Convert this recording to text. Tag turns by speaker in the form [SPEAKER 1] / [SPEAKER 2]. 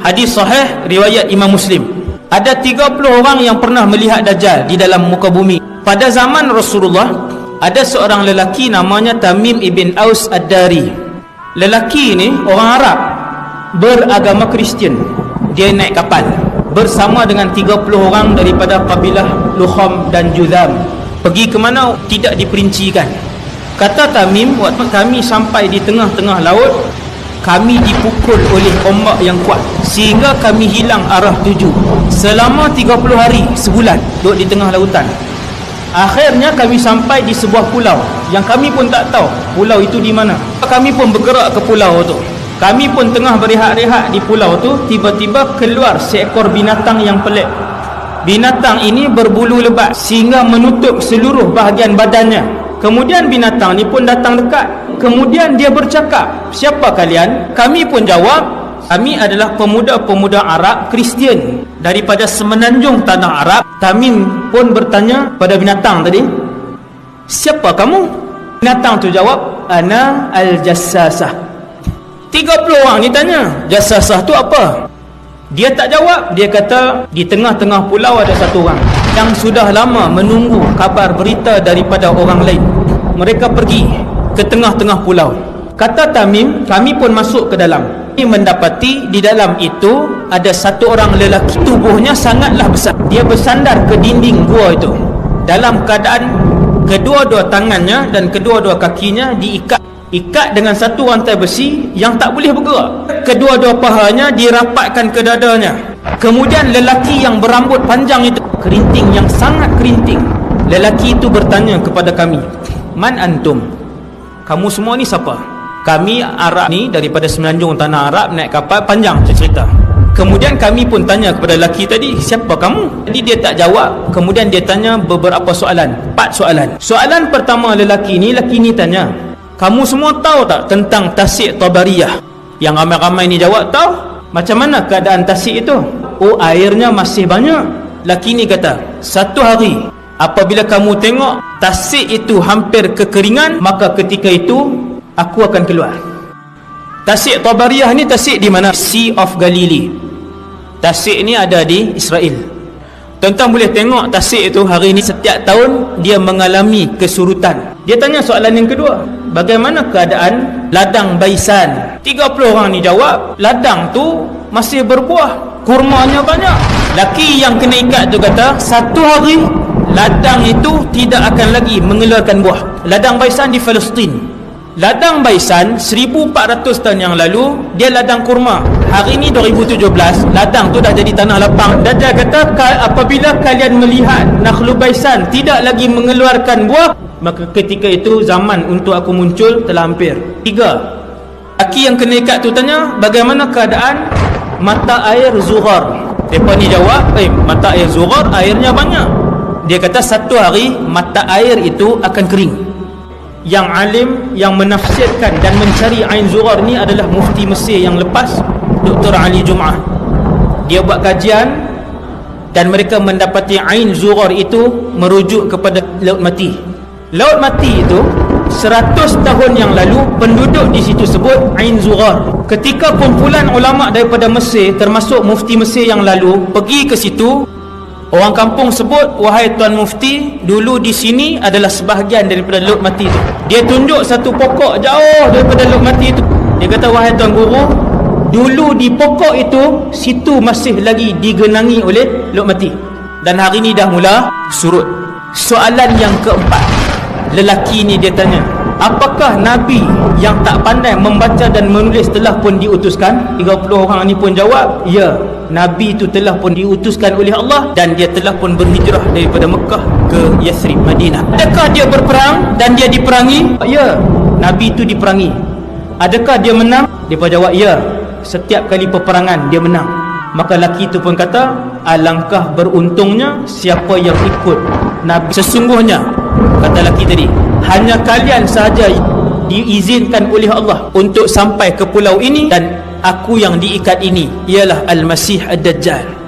[SPEAKER 1] Hadis sahih riwayat Imam Muslim. Ada 30 orang yang pernah melihat Dajjal di dalam muka bumi. Pada zaman Rasulullah, ada seorang lelaki namanya Tamim ibn Aus Ad-Dari. Lelaki ini orang Arab, beragama Kristian. Dia naik kapal bersama dengan 30 orang daripada kabilah Lukham dan Judham. Pergi ke mana tidak diperincikan. Kata Tamim, waktu kami sampai di tengah-tengah laut, kami dipukul oleh ombak yang kuat sehingga kami hilang arah tuju. Selama 30 hari, sebulan duduk di tengah lautan. Akhirnya kami sampai di sebuah pulau yang kami pun tak tahu pulau itu di mana. Kami pun bergerak ke pulau tu. Kami pun tengah berehat-rehat di pulau tu, tiba-tiba keluar seekor binatang yang pelik. Binatang ini berbulu lebat sehingga menutup seluruh bahagian badannya. Kemudian binatang ni pun datang dekat. Kemudian dia bercakap, "Siapa kalian?" Kami pun jawab, "Kami adalah pemuda-pemuda Arab Kristian daripada semenanjung tanah Arab." Tamim pun bertanya pada binatang tadi, "Siapa kamu?" Binatang tu jawab, "Ana al-Jassasah." 30 orang ni tanya, "Jassasah tu apa?" Dia tak jawab. Dia kata, di tengah-tengah pulau ada satu orang yang sudah lama menunggu kabar berita daripada orang lain. Mereka pergi ke tengah-tengah pulau. Kata Tamim, kami pun masuk ke dalam. Kami mendapati di dalam itu ada satu orang lelaki, tubuhnya sangatlah besar. Dia bersandar ke dinding gua itu dalam keadaan kedua-dua tangannya dan kedua-dua kakinya diikat dengan satu rantai besi yang tak boleh bergerak. Kedua-dua pahanya dirapatkan ke dadanya. Kemudian lelaki yang berambut panjang itu, kerinting yang sangat kerinting. Lelaki itu bertanya kepada kami, "Man antum?" Kamu semua ni siapa? Kami Arab ni daripada semenanjung tanah Arab, naik kapal, panjang cerita. Kemudian kami pun tanya kepada lelaki tadi, "Siapa kamu?" Jadi dia tak jawab. Kemudian dia tanya beberapa soalan, 4 soalan. Soalan pertama lelaki ni tanya, "Kamu semua tahu tak tentang Tasik Tabariyah?" Yang ramai-ramai ni jawab, "Tahu." "Macam mana keadaan Tasik itu?" "Oh, airnya masih banyak." Lelaki ni kata, "Satu hari apabila kamu tengok Tasik itu hampir kekeringan, maka ketika itu aku akan keluar." Tasik Tabariyah ni Tasik di mana? Sea of Galilee. Tasik ni ada di Israel. Tuan-tuan boleh tengok Tasik itu hari ini setiap tahun dia mengalami kesurutan. Dia tanya soalan yang kedua, "Bagaimana keadaan ladang Baisan?" 30 orang ni jawab, "Ladang tu masih berbuah, kurmanya banyak." Laki yang kena ikat tu kata, "Satu hari ladang itu tidak akan lagi mengeluarkan buah." Ladang Baisan di Palestin. Ladang Baisan 1400 tahun yang lalu dia ladang kurma. Hari ini 2017, ladang tu dah jadi tanah lapang. Dan dia kata, apabila kalian melihat Nakhlu Baisan tidak lagi mengeluarkan buah, maka ketika itu zaman untuk aku muncul telah hampir. 3. Laki yang kena ikat tu tanya, "Bagaimana keadaan mata air Zughar?" Mereka ni jawab, "Mata air Zughar airnya banyak." Dia kata, "Satu hari mata air itu akan kering." Yang alim yang menafsirkan dan mencari Ain Zughar ni adalah mufti Mesir yang lepas, Dr. Ali Jum'ah. Dia buat kajian dan mereka mendapati Ain Zughar itu merujuk kepada Laut Mati. Laut Mati itu 100 tahun yang lalu penduduk di situ sebut Ain Zughar. Ketika kumpulan ulama daripada Mesir, termasuk mufti Mesir yang lalu, pergi ke situ, orang kampung sebut, "Wahai Tuan Mufti, dulu di sini adalah sebahagian daripada Laut Mati itu." Dia tunjuk satu pokok jauh daripada Laut Mati itu. Dia kata, "Wahai Tuan Guru, dulu di pokok itu, situ masih lagi digenangi oleh Laut Mati. Dan hari ini dah mula surut." Soalan yang keempat, lelaki ni dia tanya, "Apakah Nabi yang tak pandai membaca dan menulis telah pun diutuskan?" 30 orang ni pun jawab, "Ya, Nabi itu telah pun diutuskan oleh Allah dan dia telah pun berhijrah daripada Mekah ke Yathrib, Madinah." "Adakah dia berperang dan dia diperangi?" "Ya, Nabi itu diperangi." "Adakah dia menang?" Dia pun jawab, "Ya, setiap kali peperangan dia menang." Maka lelaki itu pun kata, "Alangkah beruntungnya siapa yang ikut Nabi. Sesungguhnya," kata lelaki tadi, "hanya kalian sahaja diizinkan oleh Allah untuk sampai ke pulau ini, dan aku yang diikat ini ialah Al-Masih Ad-Dajjal."